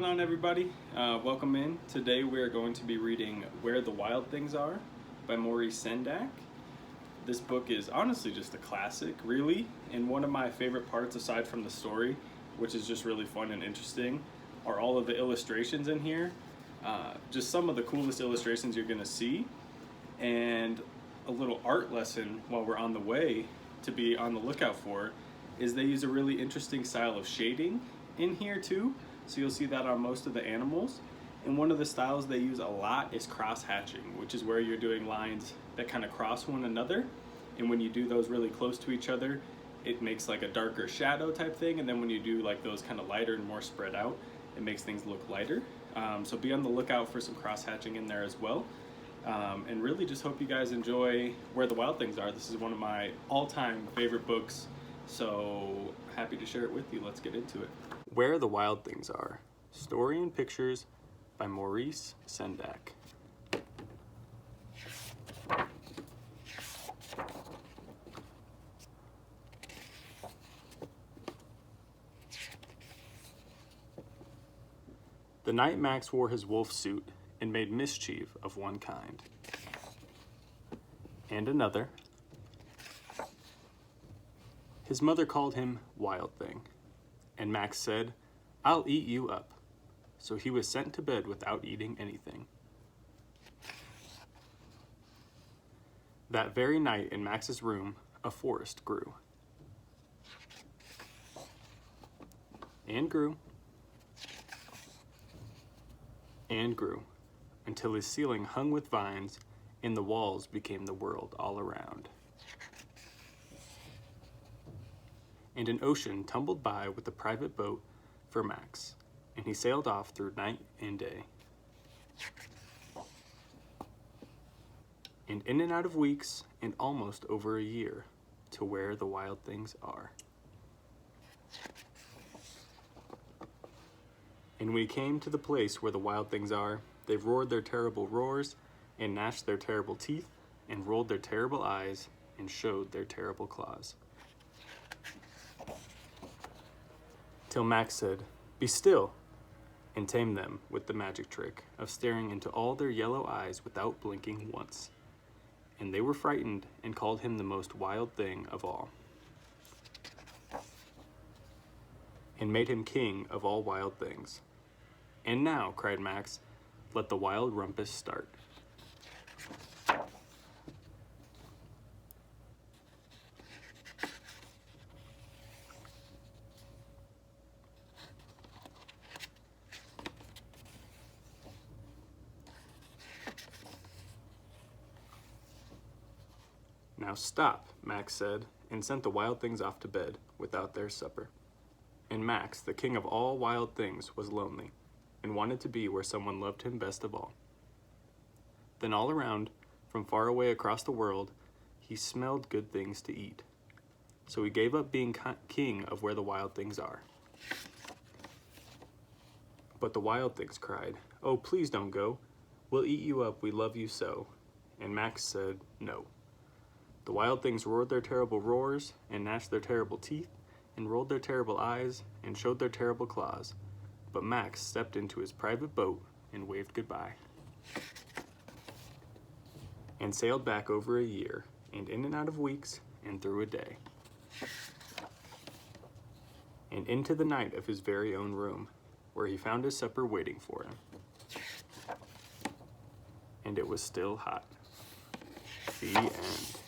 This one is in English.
on, everybody? Welcome in. Today we are going to be reading Where the Wild Things Are by Maurice Sendak. This book is honestly just a classic, really, and one of my favorite parts, aside from the story, which is just really fun and interesting, are all of the illustrations in here. Just some of the coolest illustrations you're going to see, and a little art lesson while we're on the way to be on the lookout for is they use a really interesting style of shading in here too. So you'll see that on most of the animals. And one of the styles they use a lot is cross hatching, which is where you're doing lines that kind of cross one another. And when you do those really close to each other, it makes like a darker shadow type thing. And then when you do like those kind of lighter and more spread out, it makes things look lighter. So be on the lookout for some cross hatching in there as well. And really just hope you guys enjoy Where the Wild Things Are. This is one of my all-time favorite books. So happy to share it with you. Let's get into it. Where the Wild Things Are, Story and Pictures by Maurice Sendak. The night Max wore his wolf suit and made mischief of one kind and another, his mother called him Wild Thing, and Max said, "I'll eat you up." So he was sent to bed without eating anything. That very night in Max's room, a forest grew. And grew. And grew, until his ceiling hung with vines, and the walls became the world all around. And an ocean tumbled by with a private boat for Max, and he sailed off through night and day. And in and out of weeks, and almost over a year, to where the wild things are. And when he came to the place where the wild things are, they roared their terrible roars, and gnashed their terrible teeth, and rolled their terrible eyes, and showed their terrible claws. Till Max said, "Be still," and tamed them with the magic trick of staring into all their yellow eyes without blinking once. And they were frightened and called him the most wild thing of all, and made him king of all wild things. "And now," cried Max, "let the wild rumpus start." "Now stop," Max said, and sent the wild things off to bed without their supper. And Max, the king of all wild things, was lonely, and wanted to be where someone loved him best of all. Then all around, from far away across the world, he smelled good things to eat. So he gave up being king of where the wild things are. But the wild things cried, "Oh, please don't go. We'll eat you up, we love you so." And Max said, "No." The wild things roared their terrible roars, and gnashed their terrible teeth, and rolled their terrible eyes, and showed their terrible claws. But Max stepped into his private boat and waved goodbye, and sailed back over a year, and in and out of weeks, and through a day, and into the night of his very own room, where he found his supper waiting for him. And it was still hot. The end.